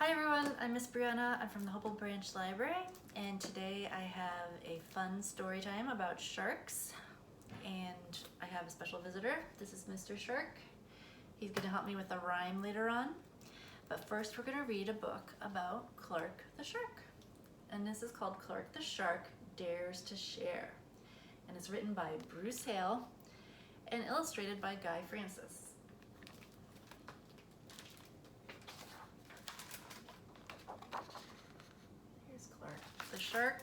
Hi everyone, I'm Miss Briana. I'm from the Hopewell Branch Library, and today I have a fun story time about sharks, and I have a special visitor. This is Mr. Shark. He's going to help me with a rhyme later on, but first we're going to read a book about Clark the Shark, and this is called Clark the Shark Dares to Share, and it's written by Bruce Hale and illustrated by Guy Francis. The shark.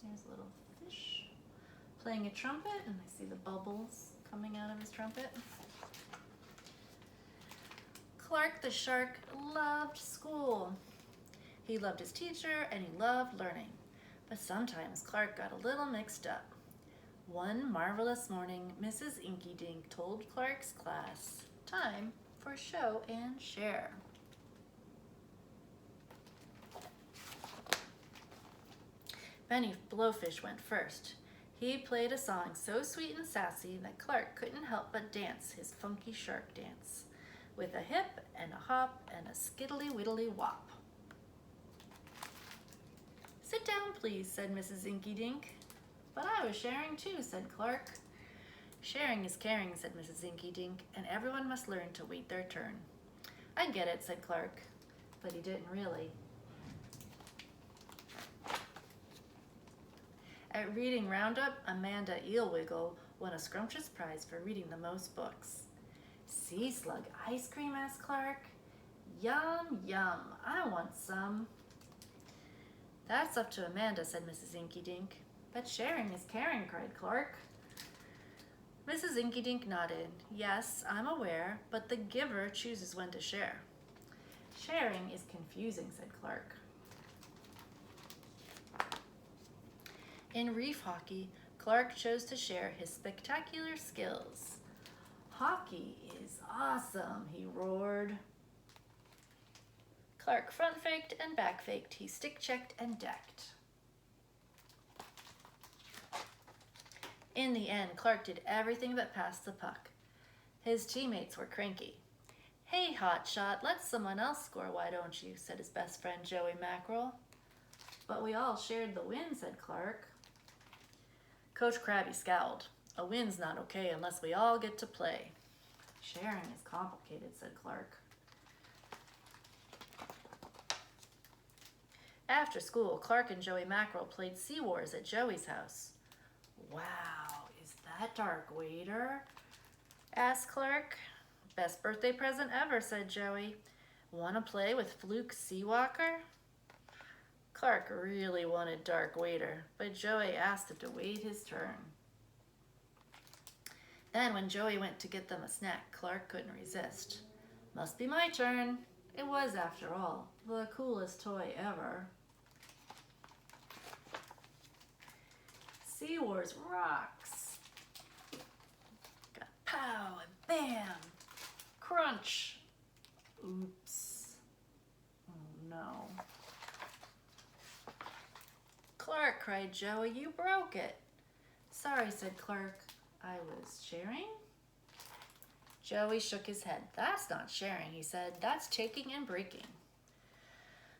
There's a little fish playing a trumpet, and I see the bubbles coming out of his trumpet. Clark the shark loved school. He loved his teacher and he loved learning, but sometimes Clark got a little mixed up. One marvelous morning, Mrs. Inky Dink told Clark's class, "Time for show and share." Benny Blowfish went first. He played a song so sweet and sassy that Clark couldn't help but dance his funky shark dance, with a hip and a hop and a skiddly-widdly wop. "Sit down, please," said Mrs. Inky Dink. "But I was sharing too," said Clark. "Sharing is caring," said Mrs. Inky Dink, "and everyone must learn to wait their turn." "I get it," said Clark, but he didn't really. At Reading Roundup, Amanda Eelwiggle won a scrumptious prize for reading the most books. "Sea slug ice cream?" asked Clark. "Yum, yum, I want some." "That's up to Amanda," said Mrs. Inky Dink. "But sharing is caring," cried Clark. Mrs. Inky Dink nodded. "Yes, I'm aware, but the giver chooses when to share." "Sharing is confusing," said Clark. In reef hockey, Clark chose to share his spectacular skills. "Hockey is awesome," he roared. Clark front faked and back faked. He stick checked and decked. In the end, Clark did everything but pass the puck. His teammates were cranky. "Hey, hotshot, let someone else score, why don't you?" said his best friend Joey Mackerel. "But we all shared the win," said Clark. Coach Krabby scowled. "A win's not okay unless we all get to play." "Sharing is complicated," said Clark. After school, Clark and Joey Mackerel played Sea Wars at Joey's house. "Wow, is that dark, waiter?" asked Clark. "Best birthday present ever," said Joey. "Want to play with Fluke Seawalker?" Clark really wanted Dark Waiter, but Joey asked him to wait his turn. Then when Joey went to get them a snack, Clark couldn't resist. "Must be my turn." It was, after all, the coolest toy ever. Sea Wars rocks. Got pow and bam, crunch. Oops. Oh no. "Clark," cried Joey, "you broke it." "Sorry," said Clark. "I was sharing?" Joey shook his head. "That's not sharing," he said. "That's taking and breaking."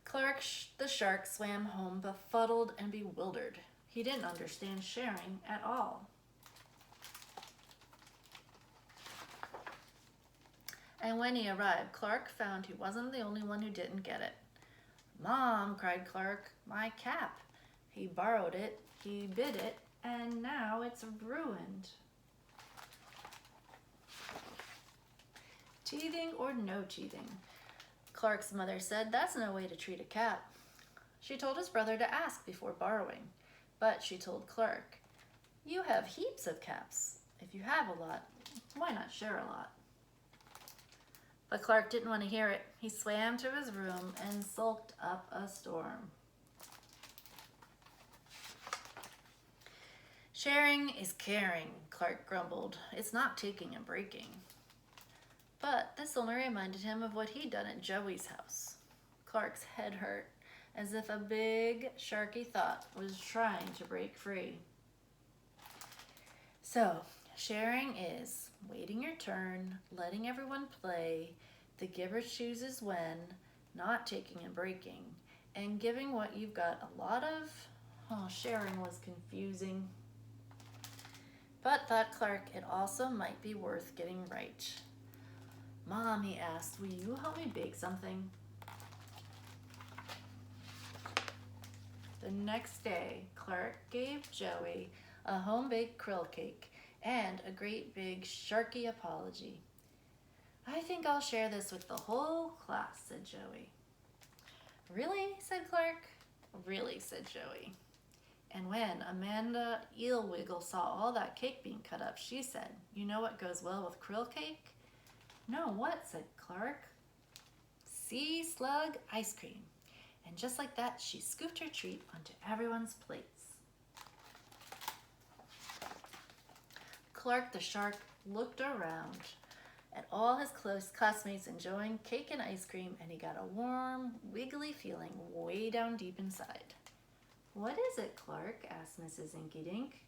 Clark the shark swam home befuddled and bewildered. He didn't understand sharing at all. And when he arrived, Clark found he wasn't the only one who didn't get it. "Mom," cried Clark, "my cap. He borrowed it, he bid it, and now it's ruined." "Teething or no teething," Clark's mother said, "that's no way to treat a cap." She told his brother to ask before borrowing, but she told Clark, "You have heaps of caps. If you have a lot, why not share a lot?" But Clark didn't want to hear it. He swam to his room and sulked up a storm. "Sharing is caring," Clark grumbled. "It's not taking and breaking." But this only reminded him of what he'd done at Joey's house. Clark's head hurt, as if a big, sharky thought was trying to break free. So, sharing is waiting your turn, letting everyone play, The giver chooses when, not taking and breaking, and giving what you've got a lot of. Oh, sharing was confusing. But thought Clark, it also might be worth getting right. Mom, he asked, will you help me bake something? The next day, Clark gave Joey a home-baked krill cake and a great big Sharky apology. I think I'll share this with the whole class, said Joey. Really? Said Clark. Really, said Joey. And when Amanda Eelwiggle saw all that cake being cut up, she said, you know what goes well with krill cake? No, what? Said Clark. Sea slug ice cream. And just like that, she scooped her treat onto everyone's plates. Clark the shark looked around at all his close classmates enjoying cake and ice cream, and he got a warm, wiggly feeling way down deep inside. What is it, Clark? Asked Mrs. Inky Dink.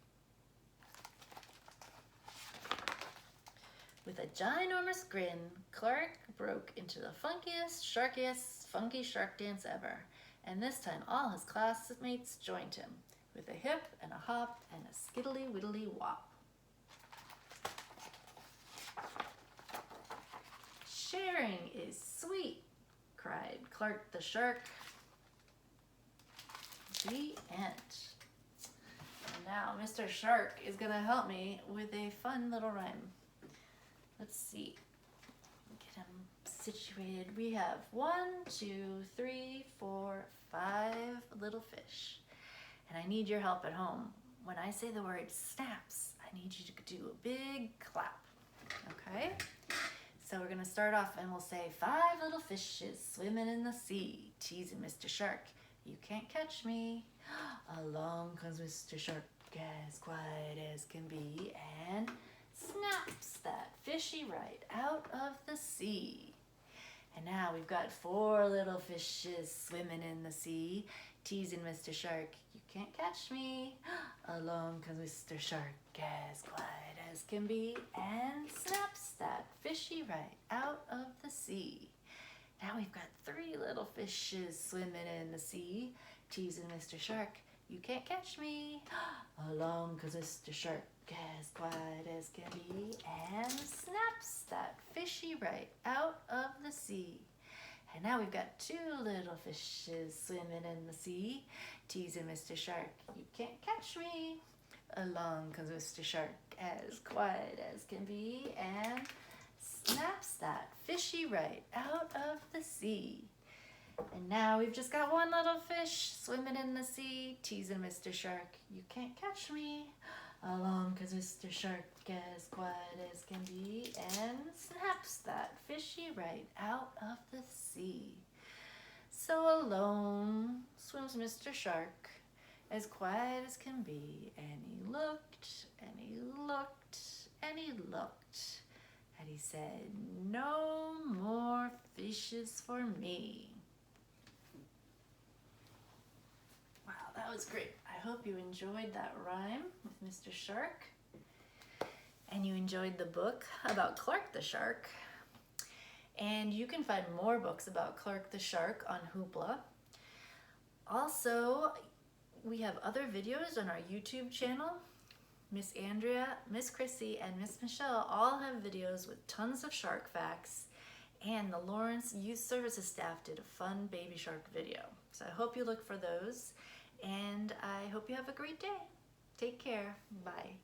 With a ginormous grin, Clark broke into the sharkiest funky shark dance ever, and this time all his classmates joined him, with a hip and a hop and a skiddly-widdly wop. Sharing is sweet, cried Clark the shark. The end. And now Mr. Shark is going to help me with a fun little rhyme. Let's see. Get him situated. We have 1, 2, 3, 4, 5 little fish. And I need your help at home. When I say the word snaps, I need you to do a big clap. Okay? So we're going to start off and we'll say 5 little fishes swimming in the sea, teasing Mr. Shark. You can't catch me. Along comes Mr. Shark, as quiet as can be, and snaps that fishy right out of the sea. And now we've got 4 little fishes swimming in the sea, teasing Mr. Shark. You can't catch me. Along comes Mr. Shark, as quiet as can be, and snaps that fishy right out of the sea. Now we've got 3 little fishes swimming in the sea, teasing Mr. Shark. You can't catch me. Along comes Mr. Shark, as quiet as can be, and snaps that fishy right out of the sea. And now we've got 2 little fishes swimming in the sea, teasing Mr. Shark. You can't catch me. Along comes Mr. Shark, as quiet as can be, and snaps that fishy right out of the sea. And now we've just got 1 little fish swimming in the sea, teasing Mr. Shark. You can't catch me. Along comes Mr. Shark, as quiet as can be, and snaps that fishy right out of the sea. So alone swims Mr. Shark, as quiet as can be, and he looked, and he looked, and he looked, and he said, no more fishes for me. Wow, that was great. I hope you enjoyed that rhyme with Mr. Shark, and you enjoyed the book about Clark the Shark. And you can find more books about Clark the Shark on Hoopla. Also, we have other videos on our YouTube channel. Miss Andrea, Miss Chrissy, and Miss Michelle all have videos with tons of shark facts, and the Lawrence Youth Services staff did a fun baby shark video. So I hope you look for those, and I hope you have a great day. Take care. Bye.